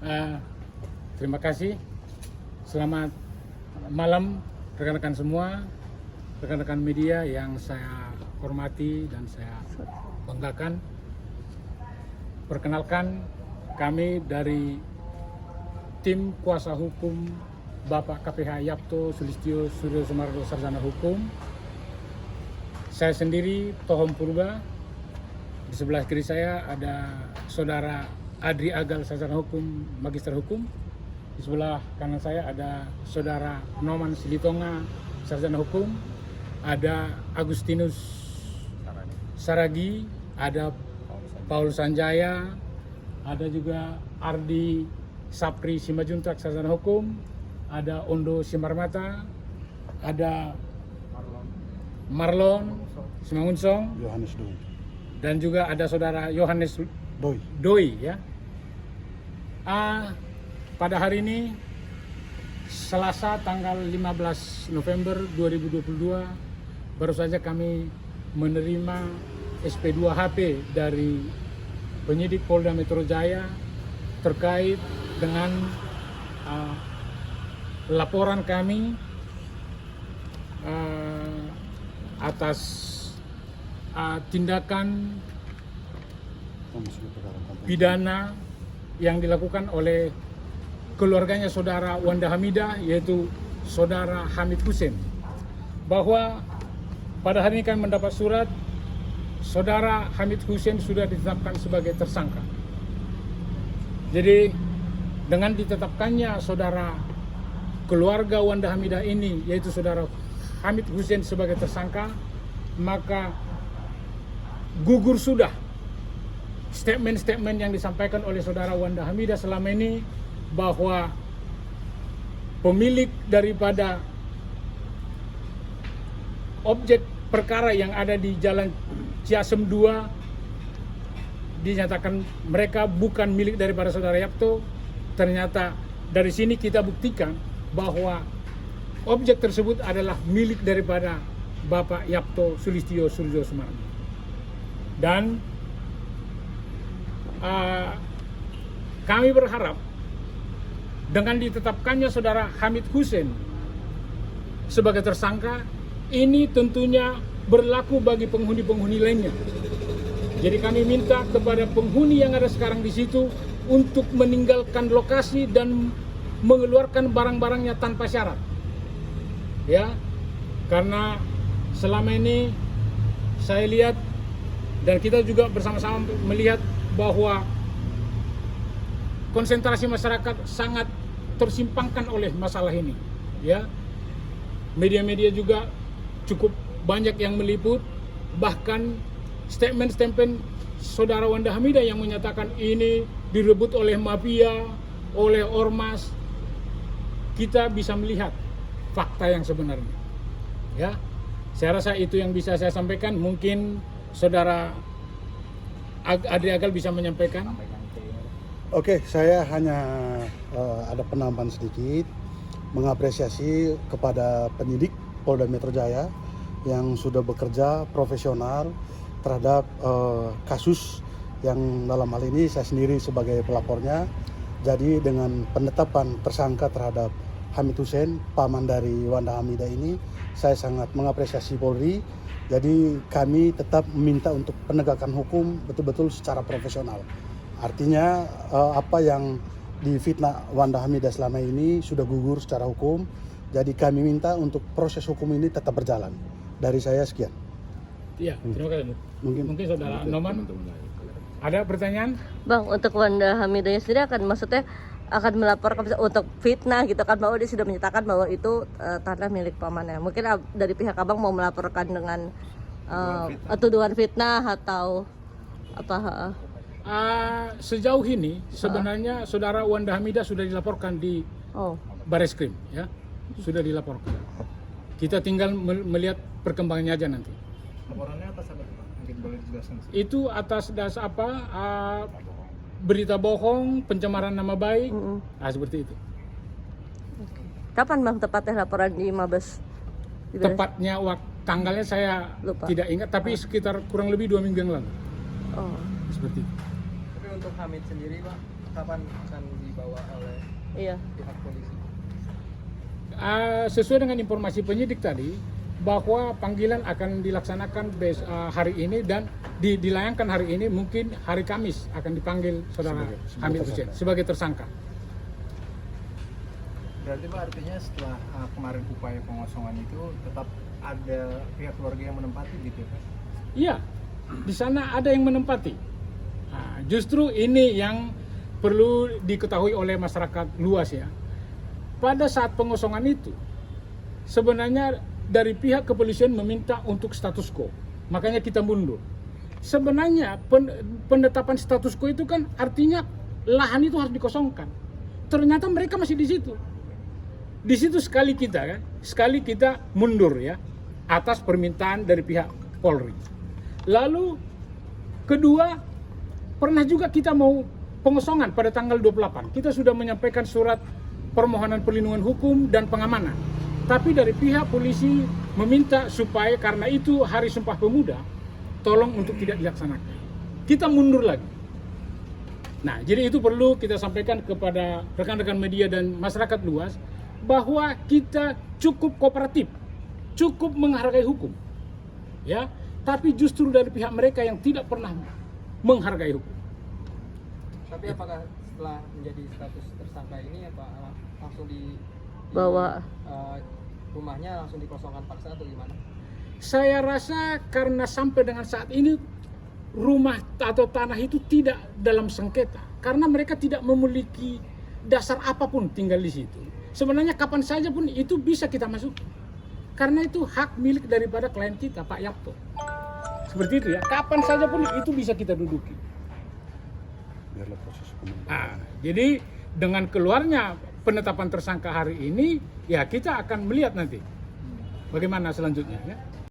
Uh, Terima kasih. Selamat malam rekan-rekan semua, rekan-rekan media yang saya hormati dan saya banggakan. Perkenalkan, kami dari tim kuasa hukum Bapak KPH Yapto Sulistyo Suryo Sumardo Sarjana Hukum. Saya sendiri Tohom Purba. Di sebelah kiri saya ada Saudara Adri Agal Sarjana Hukum, Magister Hukum. Di sebelah kanan saya ada Saudara Noman Silitonga Sarjana Hukum. Ada Agustinus Saragi, ada Paul Sanjaya, ada juga Ardi Sapri Simajuntak Sarjana Hukum, ada Ondo Simarmata, ada Marlon Simangunsong, Yohanes Doi, dan juga ada Saudara Yohanes Doi. Doi ya. Pada hari ini Selasa tanggal 15 November 2022 baru saja kami menerima SP2 HP dari penyidik Polda Metro Jaya terkait dengan laporan kami atas tindakan pidana yang dilakukan oleh keluarganya Saudara Wanda Hamidah, yaitu Saudara Hamid Hussein, bahwa pada hari ini kami mendapat surat Saudara Hamid Hussein sudah ditetapkan sebagai tersangka. Jadi dengan ditetapkannya saudara keluarga Wanda Hamidah ini, yaitu Saudara Hamid Hussein sebagai tersangka, maka gugur sudah statement-statement yang disampaikan oleh Saudara Wanda Hamidah selama ini bahwa pemilik daripada objek perkara yang ada di Jalan Ciasem 2 dinyatakan mereka bukan milik daripada Saudara Yapto. Ternyata dari sini kita buktikan bahwa objek tersebut adalah milik daripada Bapak Yapto Sulistyo Suryo Sumardo. Dan kami berharap dengan ditetapkannya Saudara Hamid Hussein sebagai tersangka, ini tentunya berlaku bagi penghuni-penghuni lainnya. Jadi kami minta kepada penghuni yang ada sekarang di situ untuk meninggalkan lokasi dan mengeluarkan barang-barangnya tanpa syarat. Ya, karena selama ini saya lihat dan kita juga bersama-sama melihat bahwa konsentrasi masyarakat sangat tersimpangkan oleh masalah ini. Ya, media-media juga cukup banyak yang meliput, bahkan statement-statement Saudara Wanda Hamidah yang menyatakan ini direbut oleh mafia, oleh ormas. Kita bisa melihat fakta yang sebenarnya. Ya, saya rasa itu yang bisa saya sampaikan. Mungkin Saudara Adri Agal bisa menyampaikan. Oke, saya hanya ada penambahan sedikit, mengapresiasi kepada penyidik Polda Metro Jaya yang sudah bekerja profesional terhadap kasus yang dalam hal ini saya sendiri sebagai pelapornya. Jadi dengan penetapan tersangka terhadap Hamid Hussein, paman dari Wanda Hamidah ini, saya sangat mengapresiasi Polri. Jadi kami tetap meminta untuk penegakan hukum betul-betul secara profesional. Artinya apa yang difitnah Wanda Hamidah selama ini sudah gugur secara hukum. Jadi kami minta untuk proses hukum ini tetap berjalan. Dari saya sekian. Iya, terima kasih. Mungkin Saudara Noman ada pertanyaan? Bang, untuk Wanda Hamidahnya sendiri akan melaporkan untuk fitnah gitu kan, bahwa dia sudah menyatakan bahwa itu tanah milik pamannya. Mungkin dari pihak Abang mau melaporkan dengan tuduhan fitnah atau apa? Sejauh ini sebenarnya Saudara Wanda Hamidah sudah dilaporkan di Bareskrim, ya, sudah dilaporkan. Kita tinggal melihat perkembangannya aja nanti. Laporannya atas apa? Mungkin boleh dijelaskan. Itu atas dasar apa? Berita bohong, pencemaran nama baik, seperti itu. Kapan Bang tepatnya laporan di Mabes? Tepatnya tanggalnya saya lupa, tidak ingat, tapi sekitar kurang lebih 2 minggu yang lalu. Oh. Seperti itu. Tapi untuk Hamid sendiri Pak, kapan akan dibawa oleh Iya. pihak polisi? Sesuai dengan informasi penyidik tadi, bahwa panggilan akan dilaksanakan hari ini dan dilayangkan hari ini, mungkin hari Kamis akan dipanggil saudara Hamid Hussein sebagai tersangka. Berarti Pak, artinya setelah kemarin upaya pengosongan itu tetap ada pihak keluarga yang menempati gitu ya Pak? Iya, di sana ada yang menempati. Nah, justru ini yang perlu diketahui oleh masyarakat luas ya. Pada saat pengosongan itu, sebenarnya dari pihak kepolisian meminta untuk status quo. Makanya kita mundur. Sebenarnya penetapan status quo itu kan artinya lahan itu harus dikosongkan. Ternyata mereka masih di situ. Di situ sekali kita mundur ya atas permintaan dari pihak Polri. Lalu kedua, pernah juga kita mau pengosongan pada tanggal 28. Kita sudah menyampaikan surat permohonan perlindungan hukum dan pengamanan. Tapi dari pihak polisi meminta supaya karena itu Hari Sumpah Pemuda, tolong untuk tidak dilaksanakan. Kita mundur lagi. Nah, jadi itu perlu kita sampaikan kepada rekan-rekan media dan masyarakat luas bahwa kita cukup kooperatif, cukup menghargai hukum. Ya, tapi justru dari pihak mereka yang tidak pernah menghargai hukum. Tapi apakah setelah menjadi status tersangka ini apa langsung Bawa rumahnya langsung dikosongkan paksa atau gimana? Saya rasa karena sampai dengan saat ini rumah atau tanah itu tidak dalam sengketa karena mereka tidak memiliki dasar apapun tinggal di situ. Sebenarnya kapan saja pun itu bisa kita masuk karena itu hak milik daripada klien kita Pak Yapto. Seperti itu ya, kapan saja pun itu bisa kita duduki. Biarlah proses hukum. Jadi dengan keluarnya penetapan tersangka hari ini, ya kita akan melihat nanti bagaimana selanjutnya ya.